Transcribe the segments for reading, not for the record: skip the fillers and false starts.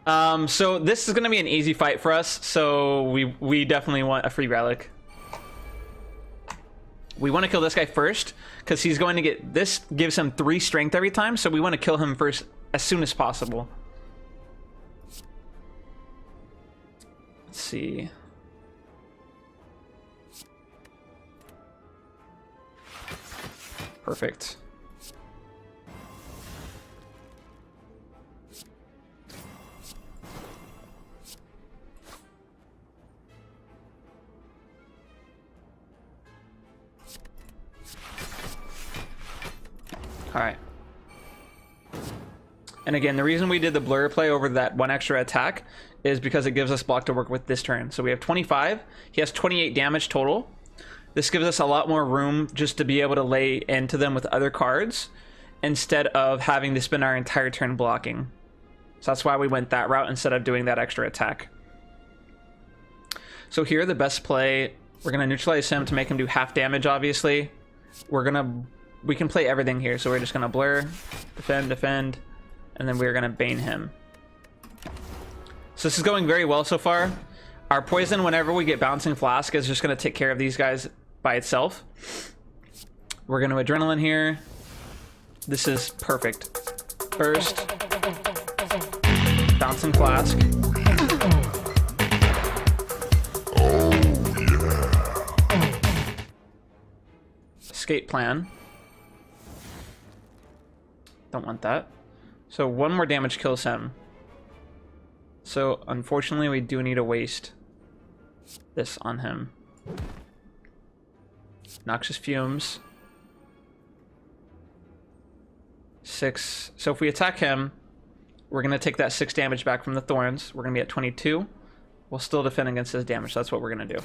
So this is gonna be an easy fight for us. So we definitely want a free relic. We want to kill this guy first because he's going to get this. Gives him 3 strength every time. So we want to kill him first as soon as possible. Let's see. Perfect. All right. And again, the reason we did the blur play over that 1 extra attack is because it gives us block to work with this turn. So we have 25. He has 28 damage total. This gives us a lot more room just to be able to lay into them with other cards instead of having to spend our entire turn blocking. So that's why we went that route instead of doing that extra attack. So here, the best play, we're going to neutralize him to make him do half damage, obviously. We can play everything here. So we're just going to blur, defend, and then we're going to bane him. So this is going very well so far. Our poison, whenever we get bouncing flask, is just going to take care of these guys by itself. We're going to adrenaline here. This is perfect. First, bouncing flask. Oh yeah. Escape plan. Don't want that. So 1 more damage kills him. So unfortunately, we do need to waste this on him. Noxious fumes. 6. So if we attack him, we're going to take that 6 damage back from the thorns. We're going to be at 22. We'll still defend against his damage. So that's what we're going to do.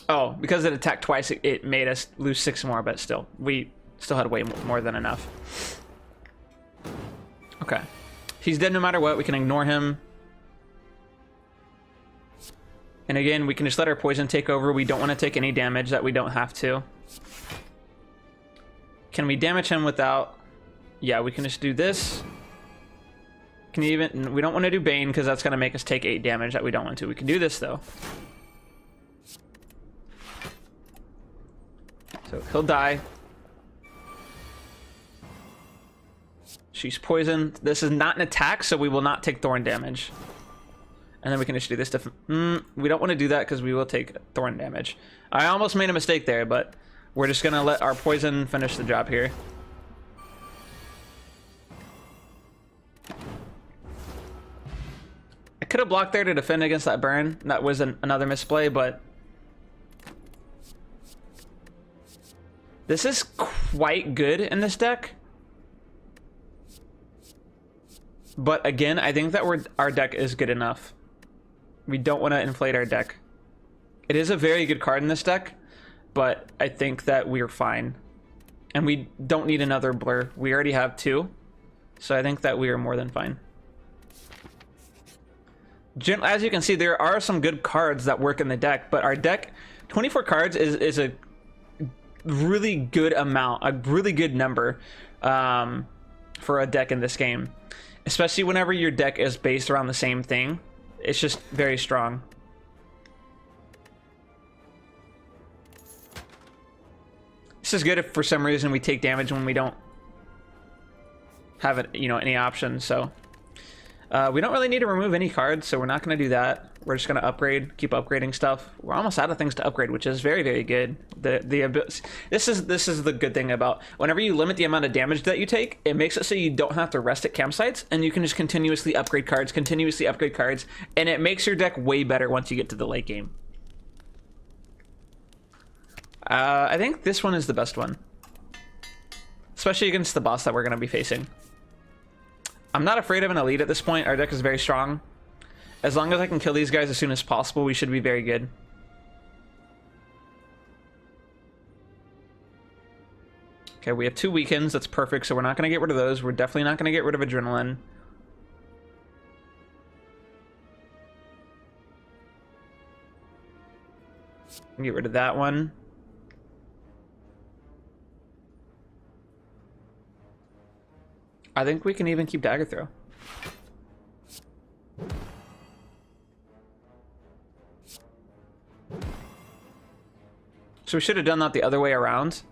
Oh, because it attacked twice, it made us lose 6 more, but still, we still had way more than enough. Okay. He's dead no matter what. We can ignore him. And again, we can just let our poison take over. We don't want to take any damage that we don't have to. Can we damage him without... Yeah, we can just do this. Can you even... We don't want to do Bane because that's going to make us take 8 damage that we don't want to. We can do this, though. So he'll die. She's poisoned. This is not an attack, so we will not take thorn damage. And then we can just do this. We don't want to do that because we will take thorn damage. I almost made a mistake there, but we're just going to let our poison finish the job here. I could have blocked there to defend against that burn. That was another misplay, but... This is quite good in this deck. But again, I think that our deck is good enough. We don't want to inflate our deck. It is a very good card in this deck, but I think that we're fine. And we don't need another blur. We already have 2. So I think that we are more than fine. As you can see, there are some good cards that work in the deck, but our deck, 24 cards is a really good amount, a really good number for a deck in this game. Especially whenever your deck is based around the same thing. It's just very strong. This is good if for some reason we take damage when we don't have it, any options. So we don't really need to remove any cards, so we're not going to do that. We're just going to upgrade, keep upgrading stuff. We're almost out of things to upgrade, which is very, very good. This is the good thing about whenever you limit the amount of damage that you take, it makes it so you don't have to rest at campsites, and you can just continuously upgrade cards, and it makes your deck way better once you get to the late game. I think this one is the best one, especially against the boss that we're going to be facing. I'm not afraid of an elite at this point. Our deck is very strong. As long as I can kill these guys as soon as possible, we should be very good. Okay, we have 2 weakens. That's perfect, so we're not going to get rid of those. We're definitely not going to get rid of adrenaline. Get rid of that one. I think we can even keep dagger throw. So we should have done that the other way around,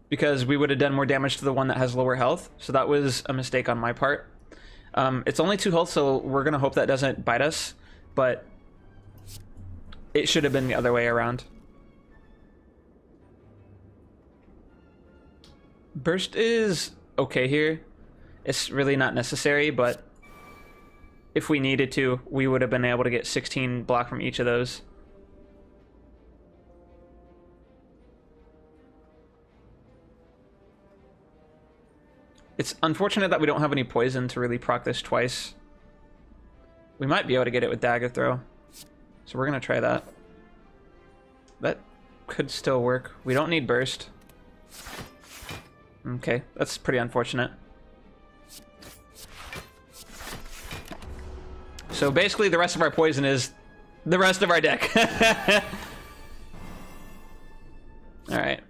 because we would have done more damage to the one that has lower health. So that was a mistake on my part. It's only 2 health, so we're gonna hope that doesn't bite us, but it should have been the other way around. Burst is okay here. It's really not necessary, but if we needed to, we would have been able to get 16 block from each of those. It's unfortunate that we don't have any poison to really proc this twice. We might be able to get it with dagger throw, so we're gonna try that. That could still work. We don't need burst. Okay, that's pretty unfortunate. So basically the rest of our poison is the rest of our deck. Alright.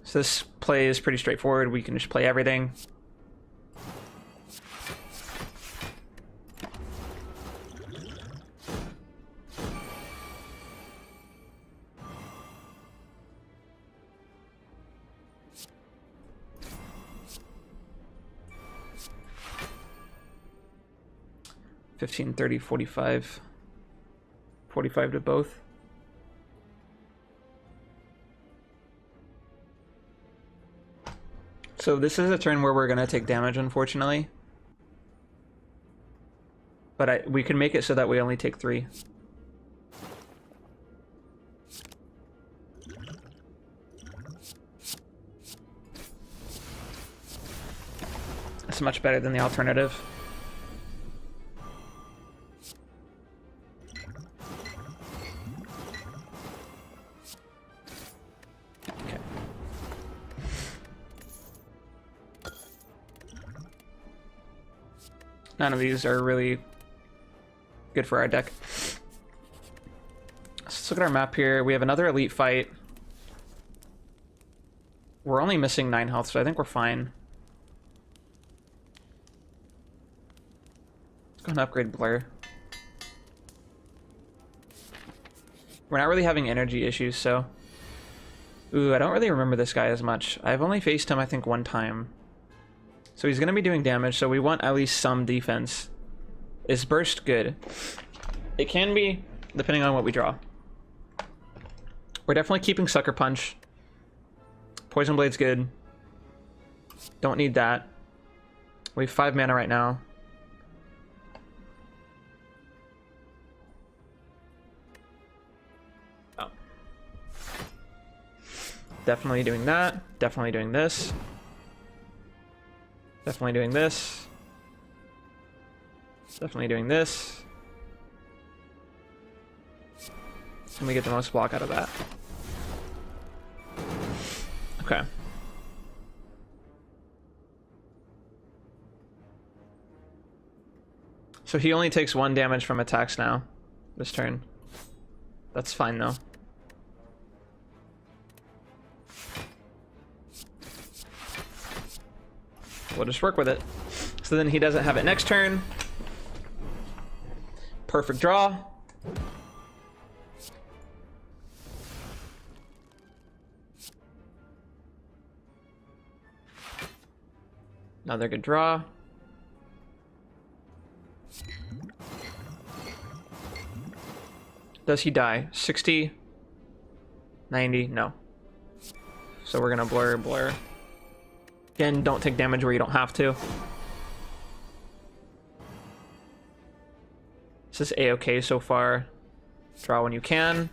So this play is pretty straightforward. We can just play everything. $15, $30, $45. $45 to both. So this is a turn where we're gonna take damage, unfortunately. But we can make it so that we only take 3. That's much better than the alternative. None of these are really good for our deck. Let's look at our map here. We have another elite fight. We're only missing 9 health, so I think we're fine. Let's go and upgrade Blur. We're not really having energy issues, so... Ooh, I don't really remember this guy as much. I've only faced him, I think, 1 time. So he's going to be doing damage, so we want at least some defense. Is burst good? It can be, depending on what we draw. We're definitely keeping Sucker Punch. Poison Blade's good. Don't need that. We have 5 mana right now. Oh. Definitely doing that. Definitely doing this. Definitely doing this. Definitely doing this. And we get the most block out of that. Okay. So he only takes 1 damage from attacks now, this turn. That's fine though. We'll just work with it. So then he doesn't have it next turn. Perfect draw. Another good draw. Does he die? 60? 90? No. So we're gonna blur. Again, don't take damage where you don't have to. This is A-okay so far. Draw when you can.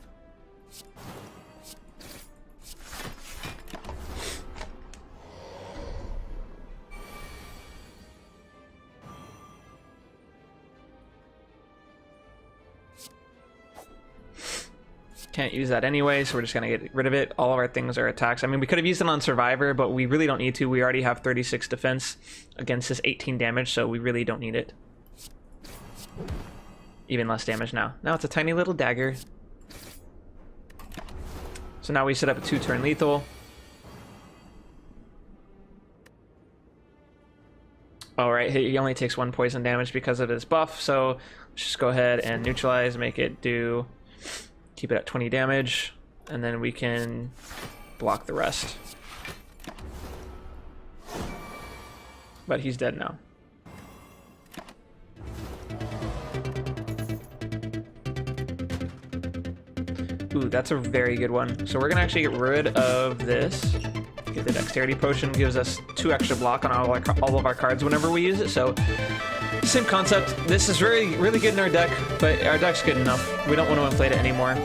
Can't use that anyway, so we're just gonna get rid of it. All of our things are attacks. I mean, we could have used it on Survivor, but we really don't need to. We already have 36 defense against this 18 damage, so we really don't need it. Even less damage now. Now it's a tiny little dagger. So now we set up a 2-turn lethal. All right, he only takes 1 poison damage because of his buff, so let's just go ahead and neutralize, make it do, keep it at 20 damage, and then we can block the rest. But he's dead now. Ooh, that's a very good one. So we're gonna actually get rid of this. Okay, the dexterity potion gives us 2 extra block on all of our cards whenever we use it. So same concept. This is really good in our deck, but our deck's good enough. We don't want to inflate it anymore.